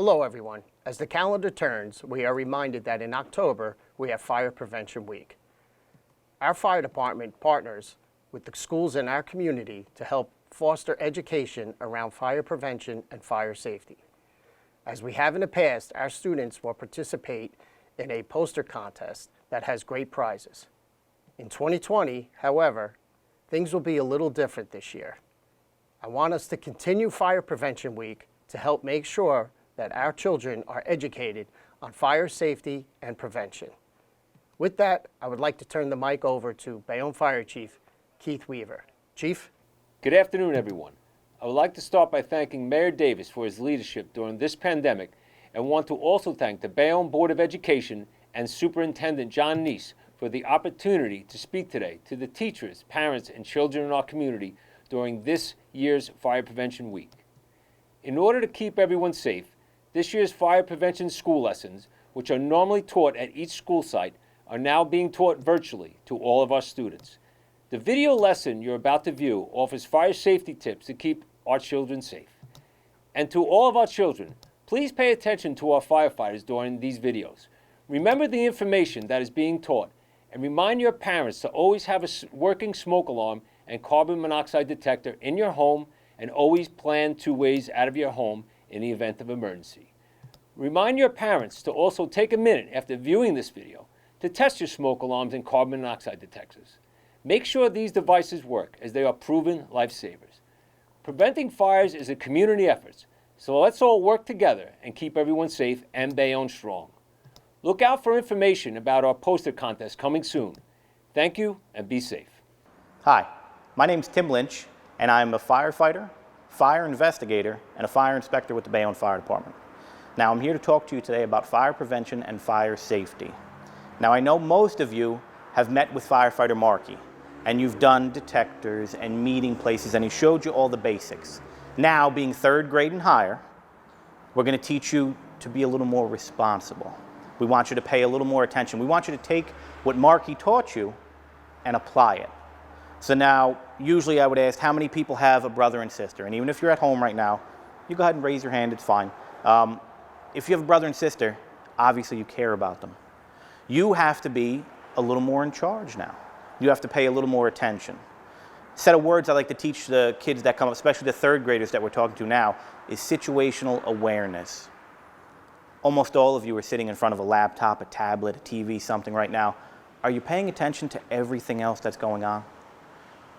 Hello everyone. As the calendar turns, we are reminded that in October, we have Fire Prevention Week. Our fire department partners with the schools in our community to help foster education around fire prevention and fire safety. As we have in the past, our students will participate in a poster contest that has great prizes. In 2020, however, things will be a little different this year. I want us to continue Fire Prevention Week to help make sure that our children are educated on fire safety and prevention. With that, I would like to turn the mic over to Bayonne Fire Chief Keith Weaver. Chief? Good afternoon, everyone. I would like to start by thanking Mayor Davis for his leadership during this pandemic and want to also thank the Bayonne Board of Education and Superintendent John Neese for the opportunity to speak today to the teachers, parents, and children in our community during this year's Fire Prevention Week. In order to keep everyone safe, this year's fire prevention school lessons, which are normally taught at each school site, are now being taught virtually to all of our students. The video lesson you're about to view offers fire safety tips to keep our children safe. And to all of our children, please pay attention to our firefighters during these videos. Remember the information that is being taught and remind your parents to always have a working smoke alarm and carbon monoxide detector in your home and always plan 2 ways out of your home in the event of emergency. Remind your parents to also take a minute after viewing this video to test your smoke alarms and carbon monoxide detectors. Make sure these devices work as they are proven lifesavers. Preventing fires is a community effort, so let's all work together and keep everyone safe and Bayonne strong. Look out for information about our poster contest coming soon. Thank you and be safe. Hi, my name's Tim Lynch and I'm a firefighter, fire investigator, and a fire inspector with the Bayonne Fire Department. Now I'm here to talk to you today about fire prevention and fire safety. Now I know most of you have met with firefighter Marky, and you've done detectors and meeting places, and he showed you all the basics. Now, being 3rd grade and higher, we're going to teach you to be a little more responsible. We want you to pay a little more attention. We want you to take what Marky taught you and apply it. So now, usually I would ask how many people have a brother and sister, and even if you're at home right now, you go ahead and raise your hand, it's fine. If you have a brother and sister, obviously you care about them. You have to be a little more in charge now. You have to pay a little more attention. Set of words I like to teach the kids that come up, especially the 3rd graders that we're talking to now, is situational awareness. Almost all of you are sitting in front of a laptop, a tablet, a TV, something right now. Are you paying attention to everything else that's going on?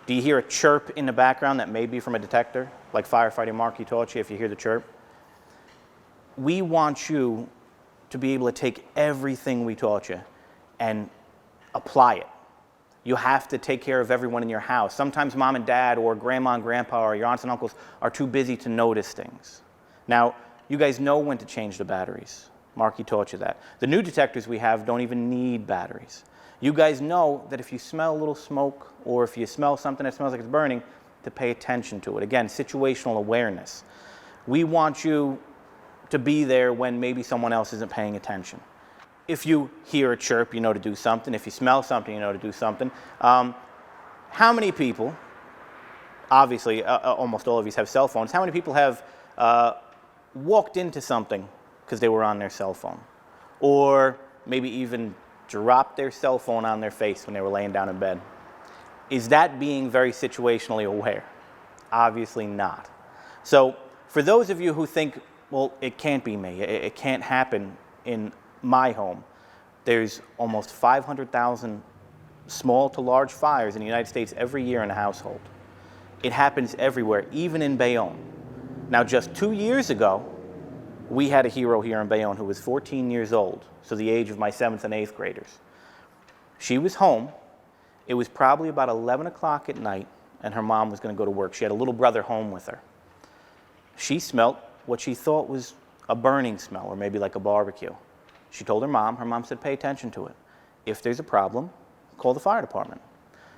Do you hear a chirp in the background that may be from a detector, like firefighter Marky taught you if you hear the chirp? We want you to be able to take everything we taught you and apply it. You have to take care of everyone in your house. Sometimes mom and dad or grandma and grandpa or your aunts and uncles are too busy to notice things. Now, you guys know when to change the batteries. Marky taught you that. The new detectors we have don't even need batteries. You guys know that if you smell a little smoke or if you smell something that smells like it's burning, to pay attention to it. Again, situational awareness. We want you to be there when maybe someone else isn't paying attention. If you hear a chirp, you know to do something. If you smell something, you know to do something. How many people, obviously almost all of you have cell phones, how many people have walked into something because they were on their cell phone? Or maybe even dropped their cell phone on their face when they were laying down in bed? Is that being very situationally aware? Obviously not. So for those of you who think, well, it can't be me, it can't happen in my home, there's almost 500,000 small to large fires in the United States every year in a household. It happens everywhere, even in Bayonne. Now, just 2 years ago, we had a hero here in Bayonne who was 14 years old, so the age of my 7th and 8th graders. She was home. It was probably about 11 o'clock at night, and her mom was going to go to work. She had a little brother home with her. She smelt what she thought was a burning smell, or maybe like a barbecue. She told her mom. Her mom said, pay attention to it. If there's a problem, call the fire department.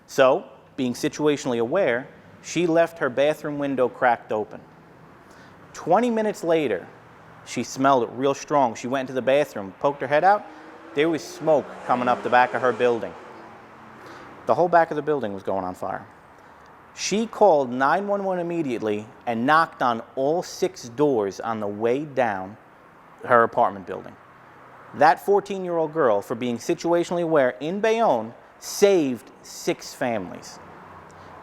So, being situationally aware, she left her bathroom window cracked open. 20 minutes later, she smelled it real strong. She went into the bathroom, poked her head out. There was smoke coming up the back of her building. The whole back of the building was going on fire. She called 911 immediately and knocked on all 6 doors on the way down her apartment building. That 14-year-old girl, for being situationally aware in Bayonne, saved 6 families.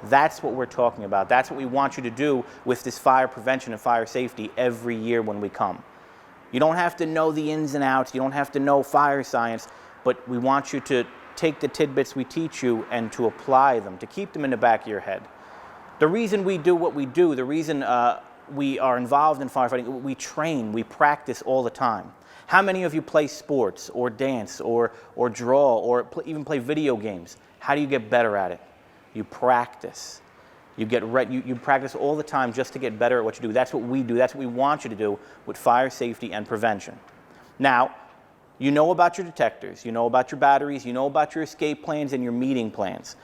That's what we're talking about. That's what we want you to do with this fire prevention and fire safety every year when we come. You don't have to know the ins and outs. You don't have to know fire science, but we want you to take the tidbits we teach you and to apply them, to keep them in the back of your head. The reason we do what we do, the reason we are involved in firefighting, we train, we practice all the time. How many of you play sports or dance or draw or even play video games? How do you get better at it? You practice. You practice all the time just to get better at what you do. That's what we do. That's what we want you to do with fire safety and prevention. Now, you know about your detectors, you know about your batteries, you know about your escape plans and your meeting plans.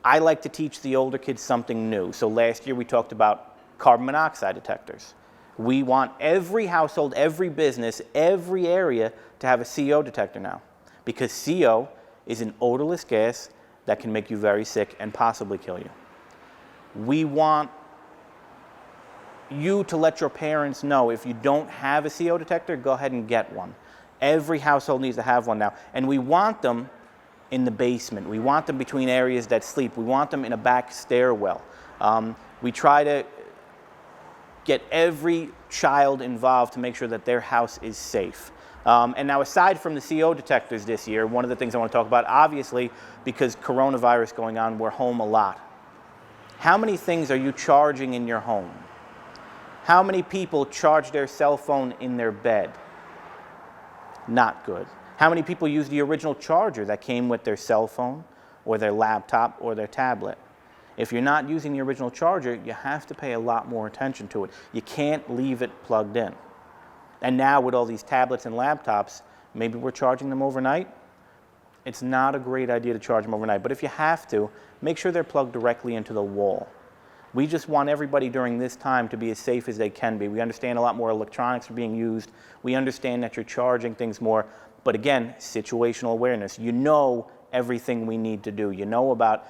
I like to teach the older kids something new. So last year we talked about carbon monoxide detectors. We want every household, every business, every area to have a CO detector now, because CO is an odorless gas that can make you very sick and possibly kill you. We want you to let your parents know if you don't have a CO detector, go ahead and get one. Every household needs to have one now. And we want them in the basement. We want them between areas that sleep. We want them in a back stairwell. We try to get every child involved to make sure that their house is safe. And now, aside from the CO detectors this year, one of the things I want to talk about, obviously, because coronavirus going on, we're home a lot. How many things are you charging in your home? How many people charge their cell phone in their bed? Not good. How many people use the original charger that came with their cell phone or their laptop or their tablet? If you're not using the original charger, you have to pay a lot more attention to it. You can't leave it plugged in. And now with all these tablets and laptops, maybe we're charging them overnight. It's not a great idea to charge them overnight, but if you have to, make sure they're plugged directly into the wall. We just want everybody during this time to be as safe as they can be. We understand a lot more electronics are being used. We understand that you're charging things more, but again, situational awareness. You know everything we need to do. You know about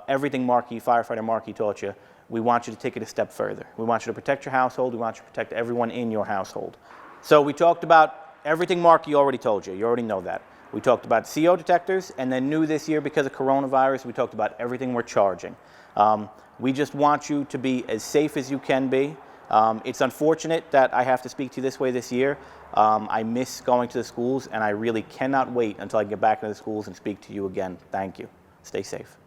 everything firefighter Marky taught you. We want you to take it a step further. We want you to protect your household. We want you to protect everyone in your household. So we talked about everything Marky already told you. You already know that. We talked about CO detectors, and then new this year because of coronavirus, we talked about everything we're charging. We just want you to be as safe as you can be. It's unfortunate that I have to speak to you this way this year. I miss going to the schools, and I really cannot wait until I get back into the schools and speak to you again. Thank you. Stay safe.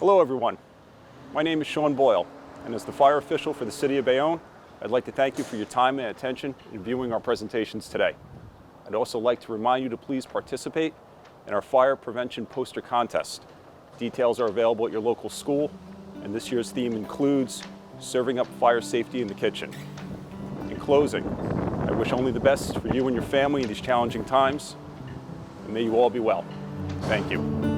Hello everyone, my name is Sean Boyle, and as the fire official for the City of Bayonne, I'd like to thank you for your time and attention in viewing our presentations today. I'd also like to remind you to please participate in our fire prevention poster contest. Details are available at your local school, and this year's theme includes serving up fire safety in the kitchen. In closing, I wish only the best for you and your family in these challenging times, and may you all be well. Thank you.